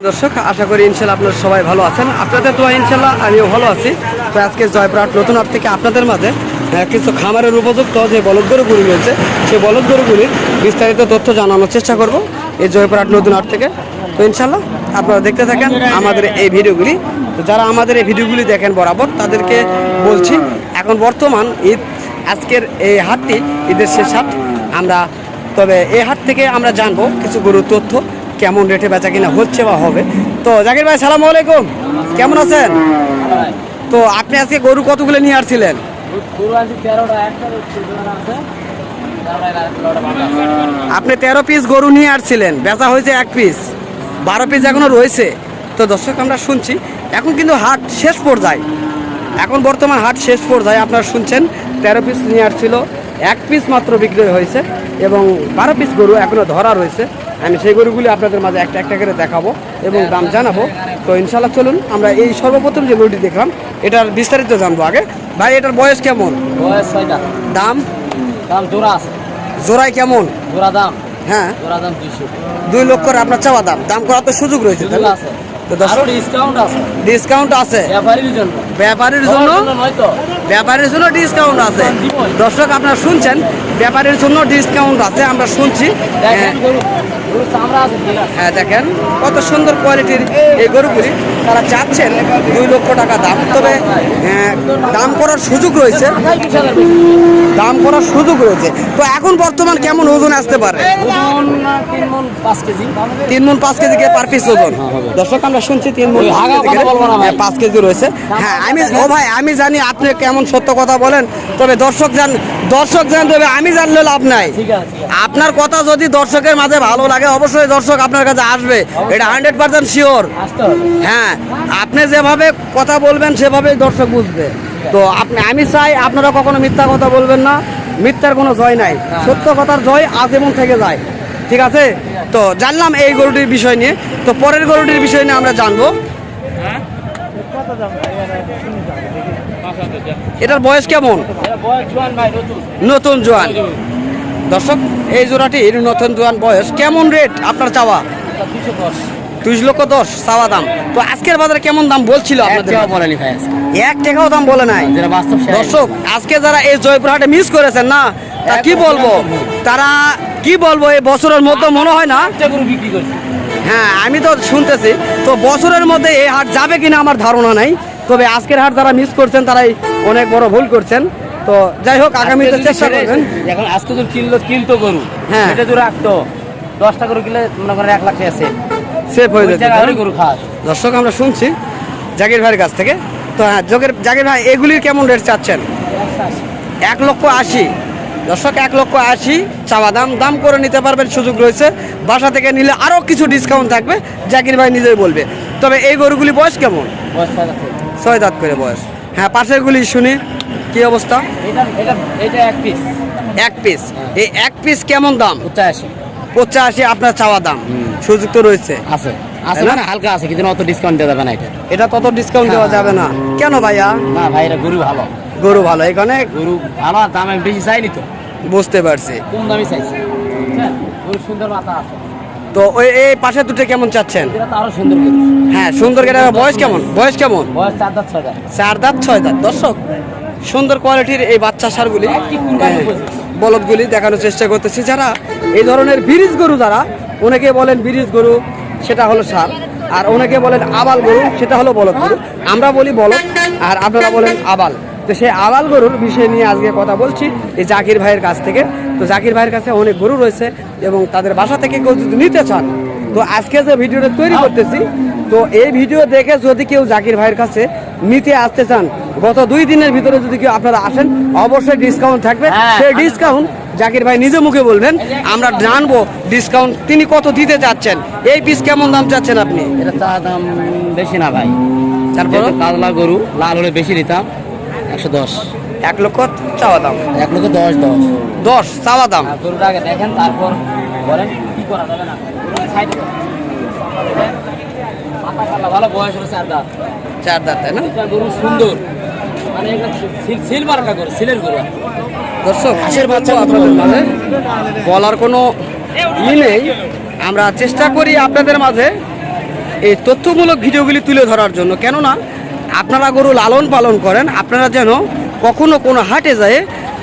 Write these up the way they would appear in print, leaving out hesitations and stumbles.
দর্শক আশা করি ইনশাল্লাহ আপনারা সবাই ভালো আছেন। আপনাদের তো ইনশাল্লাহ আমিও ভালো আছি। তো আজকে জয়পুরহাট নতুন হাট থেকে আপনাদের মাঝে কিছু খামারের উপযুক্ত যে বলদ গরুগুলি রয়েছে সেই বলদ গরুগুলির বিস্তারিত তথ্য জানানোর চেষ্টা করব এই জয়পুরহাট নতুন হাট থেকে। তো ইনশাল্লাহ আপনারা দেখতে থাকেন আমাদের এই ভিডিওগুলি। তো যারা আমাদের এই ভিডিওগুলি দেখেন বরাবর তাদেরকে বলছি, এখন বর্তমান ঈদ, আজকের এই হাটটি ঈদের শেষ হাট। তবে এই হাট থেকে আমরা জানবো কিছু গরুর তথ্য, কেমন রেটে বেচা কিনা হচ্ছে বা হবে। তো জাকির ভাই সালাম আলাইকুম, কেমন আছেন? তো আপনি আজকে গরু কতগুলো নিয়ে আসছিলেন? আপনি 13 পিস গরু নিয়ে আসছিলেন, বেচা হয়েছে 1 পিস, 12 পিস এখনো রয়েছে। তো দর্শক আমরা শুনছি এখন কিন্তু হাট শেষ পর্যায়ে, এখন বর্তমান হাট শেষ পর্যায়ে। আপনারা শুনছেন 13 পিস নিয়ে আসছিল, 1 পিস মাত্র বিক্রি হয়েছে এবং 12 পিস গরু এখনো ধরা রয়েছে। আমি সেই গরুগুলি আপনাদের মাঝে একটা একটা করে দেখাবো এবং দাম জানাবো। তো ইনশাল্লাহ চলুন আমরা এই সর্বপ্রথম যে গরুটি দেখলাম এটার বিস্তারিত জানবো আগে। ভাই এটার বয়স কেমন? বয়স 6টা। দাম? দাম জোড়া আছে। জোড়ায় কেমন? জোড়া দাম? হ্যাঁ, জোড়া দাম 200। 2 লক্ষ আপনার চাওয়া দাম। দাম করার তো সুযোগ রয়েছে, তাই না? আছে। তো আরো ডিসকাউন্ট আছে। ডিসকাউন্ট আছে ব্যাপারীর জন্য। ব্যাপারীর জন্য নয় তো? ব্যাপারীর জন্য ডিসকাউন্ট আছে। দর্শক আপনারা শুনছেন ব্যাপারীর জন্য ডিসকাউন্ট আছে, আমরা শুনছি। দেখেন গরু, গরু চামড়া আছে, ঠিক আছে। হ্যাঁ, দেখেন কত সুন্দর কোয়ালিটির এই গরুগুলি। তারা চাচ্ছেন 2 লক্ষ টাকা দাম। তবে দাম করার সুযোগ রয়েছে, দাম করার সুযোগ রয়েছে। তো এখন বর্তমান কেমন ওজন আসতে পারে? 3 মণ 5 কেজি। 3 মণ 5 কেজি কে পার পিস ওজন? দর্শক আমরা শুনছি 3 মণ 5 কেজি রয়েছে। হ্যাঁ, আমি জানি আপনি কেমন সত্য কথা বলেন, তবে দর্শক জান তবে আমি জানলে লাভ নাই। আপনার কথা যদি দর্শকের মাঝে ভালো লাগে অবশ্যই দর্শক আপনার কাছে আসবে, এটা 100% শিওর। হ্যাঁ, আপনি যেভাবে কথা বলবেন সেভাবেই দর্শক বুঝবে। তো আমি চাই আপনারা কখনো মিথ্যা কথা বলবেন না, মিথ্যার কোনো জয় নাই, সত্য কথার জয় আজীবন থেকে যায়। ঠিক আছে? তো জানলাম এই গরুটির বিষয় নিয়ে। তো পরের গরুটির বিষয় নিয়ে আমরা জানবো। এটার বয়স কেমন? নতুন জোয়ান। দর্শক এই জোড়াটির নতুন জোয়ান বয়স। কেমন রেট আপনার চাওয়া? 2 লক্ষ 10 চাওয়া দাম। তো আজকের বাজারে কেমন দাম বলছিল আপনাদের? 1 টাকাও দাম বলে নাই। দর্শক আজকে যারা এই জয়পুরহাটে মিস করেছেন না, তা কি বলবো, তারা কি বলবো, এই বছরের মধ্যে মনে হয় না। হ্যাঁ, আমি তো শুনতেছি। তো বছরের মধ্যে এই হাট যাবে কিনা আমার ধারণা নাই। তবে আজকের হাট যারা মিস করছেন তারাই অনেক বড় ভুল করছেন। তো যাই হোক, আগামীতে চেষ্টা করবেন। এখন আজকে তো কিনতো গরু, হ্যাঁ, এটা তো রাখতো 10টা গরু কিনলে মনে করেন 1 লাখ টাকা সেভ হয়ে যেত। গরু খাওয়া। দর্শক আমরা শুনছি জাকির ভাইয়ের কাছ থেকে। তো হ্যাঁ, জাকির ভাই এগুলির কেমন রেট চাচ্ছেন? 1 লক্ষ 80। দর্শক 1 লক্ষ 80 চাওয়া দাম। দাম করে নিতে পারবেন, সুযোগ রয়েছে। বাসা থেকে নিলে আরও কিছু ডিসকাউন্ট থাকবে, জাকির ভাই নিজেই বলবে। তবে এই গরুগুলি বয়স কেমন? 6 দাঁত করে বয়স। হ্যাঁ, পাশেরগুলি শুনি কি অবস্থা। এটা 1 পিস। 1 পিস। এই 1 পিস কেমন দাম? 85 আপনার চাওয়া দাম। সুযোগ তো রয়েছে, আছে মানে হালকা আছে, কিন্তু অত ডিসকাউন্ট দেওয়া যাবে না। এটা তত ডিসকাউন্ট দেওয়া যাবে না। কেন ভাইয়া? না ভাই, এটা গরু ভালো, গরু ভালো, এখানে গরু ভালো, দাম আমি বেশি চাইনি তো। বুঝতে পারছি, কম দামি চাইছি। গরু সুন্দর মাথা আছে। তো এই পাশে দুটো কেমন চাচ্ছেন? এটা তো আরো সুন্দর গরু। হ্যাঁ, সুন্দর। বয়স কেমন? বয়স 4 দাঁত 6 দাঁত। 4 দাঁত 6 দাঁত। দর্শক সুন্দর কোয়ালিটির এই বাচ্চা সারগুলি, বলদগুলি দেখানোর চেষ্টা করতেছি। যারা এই ধরনের ব্রিজ গরু, যারা অনেকে বলেন ব্রিজ গরু সেটা হলো সার, আর অনেকে বলেন আবাল গরু সেটা হলো বলদ গরু। আমরা বলি বলদ আর আপনারা বলেন আবাল। তো সেই আবাল গরুর বিষয় নিয়ে আজকে কথা বলছি এই জাকির ভাইয়ের কাছ থেকে। তো জাকির ভাইয়ের কাছে অনেক গরু রয়েছে এবং তাদের বাসা থেকে কেউ যদি নিতে চান, তো আজকে যে ভিডিওটা তৈরি করতেছি, তো এই ভিডিও দেখে যদি কেউ জাকির ভাইয়ের কাছে নিতে আসতে চান, গত 2 দিনের ভিতরে যদি কেউ আপনারা আসেন, অবশ্যই ডিসকাউন্ট থাকবে। সেই ডিসকাউন্ট জাকির ভাই নিজে মুখে বলবেন, আমরা জানবো ডিসকাউন্ট তিনি কত দিতে চাচ্ছেন। এই পিস কেমন দাম চাচ্ছেন আপনি? এটা চা দাম বেশি না ভাই, তারপর কাতলা গরু লাল হলে বেশি নিতাম। 110। 1 লক্ষ চাওয়া দাম। 1 লক্ষ 10 চাওয়া দাম। গরুটা আগে দেখেন, তারপর বলেন কি করা যাবে না। ভালো বয়স হলো 4 দাঁত। 4 দাঁত, তাই না? গরু সুন্দর, মানে সিল মার্কা গরু, সিলের গরু। দর্শক হাঁসের বাচ্চা আপনাদের মাঝে বলার কোনো ই নেই, আমরা চেষ্টা করি আপনাদের মাঝে এই তথ্যমূলক ভিডিওগুলি তুলে ধরার জন্য। কেননা আপনারা গরু লালন পালন করেন, আপনারা যেন কখনো কোনো হাটে যায়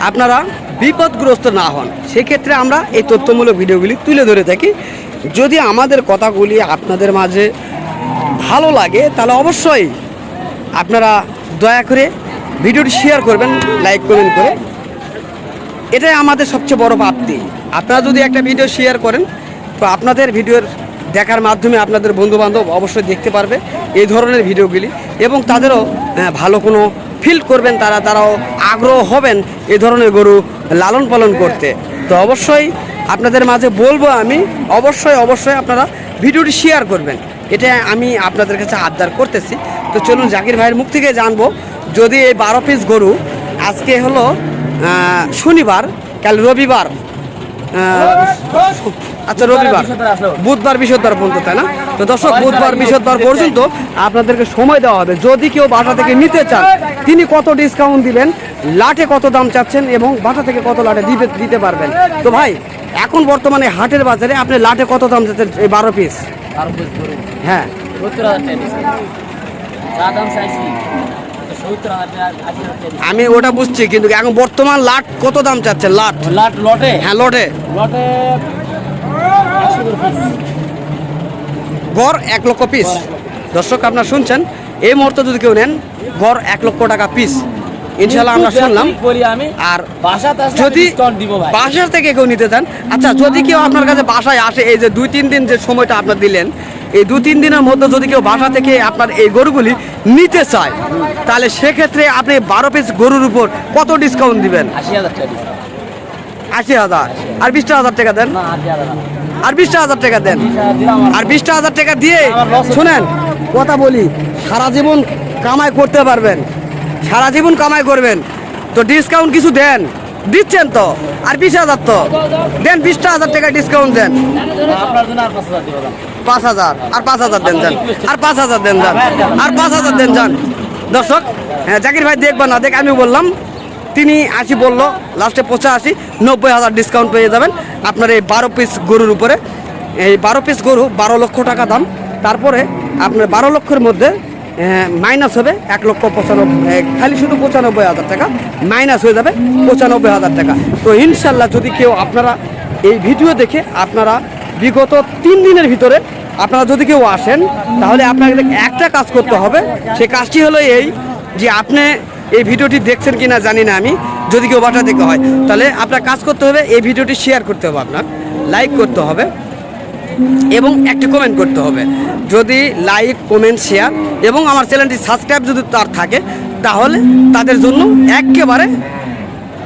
আপনারা বিপদগ্রস্ত না হন, সেক্ষেত্রে আমরা এই তথ্যমূলক ভিডিওগুলি তুলে ধরে থাকি। যদি আমাদের কথাগুলি আপনাদের মাঝে ভালো লাগে তাহলে অবশ্যই আপনারা দয়া করে ভিডিওটি শেয়ার করবেন, লাইক কমেন্ট করে। এটাই আমাদের সবচেয়ে বড় প্রাপ্তি। আপনারা যদি একটা ভিডিও শেয়ার করেন তো আপনাদের ভিডিওর দেখার মাধ্যমে আপনাদের বন্ধুবান্ধব অবশ্যই দেখতে পারবে এই ধরনের ভিডিওগুলি, এবং তাদেরও ভালো কোনো ফিল করবেন, তারাও আগ্রহ হবেন এই ধরনের গরু লালন পালন করতে। তো অবশ্যই আপনাদের মাঝে বলবো আমি, অবশ্যই আপনারা ভিডিওটি শেয়ার করবেন, এটা আমি আপনাদের কাছে আবদার করতেছি। তো চলুন জাকির ভাইয়ের মুখ থেকে জানবো, যদি এই 12 পিস গরু, আজকে হলো শনিবার, কাল রবিবার, আচ্ছা রবিবার, বুধবার বৃহস্পতিবার পর্যন্ত, তাই না? তো দর্শক, বুধবার বৃহস্পতিবার পর্যন্ত আপনাদেরকে সময় দেওয়া হবে। যদি কেউ বাসা থেকে নিতে চান তিনি কত ডিসকাউন্ট দিবেন, লাটে কত দাম চাচ্ছেন এবং বাসা থেকে কত লাটে দিতে পারবেন। তো ভাই, এখন বর্তমানে হাটের বাজারে আপনি লাটে কত দাম চাচ্ছেন এই 12 পিস? হ্যাঁ, আমি ওটা বুঝছি, কিন্তু এখন বর্তমান লাট কত দাম চাচ্ছেন? লটে? হ্যাঁ, লটে গড় 1 লক্ষ পিস। দর্শক, আপনারা শুনছেন, এই মুহূর্তে যদি কেউ নেন গড় 1 লক্ষ টাকা পিস, ইনশাল্লাহ আমরা শুনলাম। আর যদি বাসা থেকে কেউ নিতে চান, আচ্ছা যদি কেউ আপনার কাছে বাসায় আসে, এই যে 2-3 দিন যে সময়টা আপনার দিলেন, এই 2-3 দিনের মধ্যে যদি কেউ বাসা থেকে আপনার এই গরুগুলি নিতে চায়, তাহলে সেক্ষেত্রে আপনি 12 পিস গরুর উপর কত ডিসকাউন্ট দিবেন? 80,000। আর 20,000 টাকা দেন, আর 20,000 টাকা দেন, আর 20,000 টাকা দিয়ে শুনেন কথা বলি, সারা জীবন কামাই করতে পারবেন, সারা জীবন কামাই করবেন। তো ডিসকাউন্ট কিছু দেন, দিচ্ছেন তো? আর 20,000 তো দেন, 20,000 টাকা ডিসকাউন্ট দেন। 5,000, আর 5,000 দেন যান, আর 5,000 দেন যান, আর 5,000 দেন যান। দর্শক, হ্যাঁ, জাকির ভাই দেখবা না দেখ, আমি বললাম, তিনি 80 বললো, লাস্টে 85, 90,000 ডিসকাউন্ট পেয়ে যাবেন আপনার এই 12 পিস গরুর উপরে। এই 12 পিস গরু 12 লক্ষ টাকা দাম। তারপরে আপনার 12 লক্ষের মধ্যে মাইনাস হবে 1,95,000, খালি শুধু 95,000 টাকা মাইনাস হয়ে যাবে 95,000 টাকা। তো ইনশাল্লাহ যদি কেউ আপনারা এই ভিডিও দেখে আপনারা বিগত 3 দিনের ভিতরে আপনারা যদি কেউ আসেন, তাহলে আপনাকে একটা কাজ করতে হবে। সেই কাজটি হলো এই যে, আপনি এই ভিডিওটি দেখছেন কিনা জানি না আমি, যদি কেউ বাসা থেকে হয় তাহলে আপনার কাজ করতে হবে, এই ভিডিওটি শেয়ার করতে হবে, আপনার লাইক করতে হবে এবং একটি কমেন্ট করতে হবে। যদি লাইক, কমেন্ট, শেয়ার এবং আমার চ্যানেলটি সাবস্ক্রাইব যদি তার থাকে, তাহলে তাদের জন্য একেবারে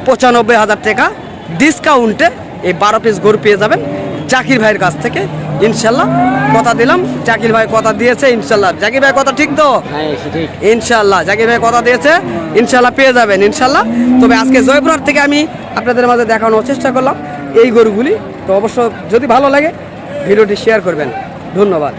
95,000 টাকা ডিসকাউন্টে এই 12 পিস গরু পেয়ে যাবেন জাকির ভাইয়ের কাছ থেকে। ইনশাল্লাহ কথা দিলাম, জাকির ভাই কথা দিয়েছে, ইনশাল্লাহ জাকির ভাই কথা ঠিক তো? ইনশাল্লাহ জাকির ভাই কথা দিয়েছে, ইনশাল্লাহ পেয়ে যাবেন ইনশাল্লাহ। তবে আজকে জয়পুরহাট থেকে আমি আপনাদের মাঝে দেখানোর চেষ্টা করলাম এই গরুগুলি। তো অবশ্য যদি ভালো লাগে ভিডিওটি শেয়ার করবেন। ধন্যবাদ।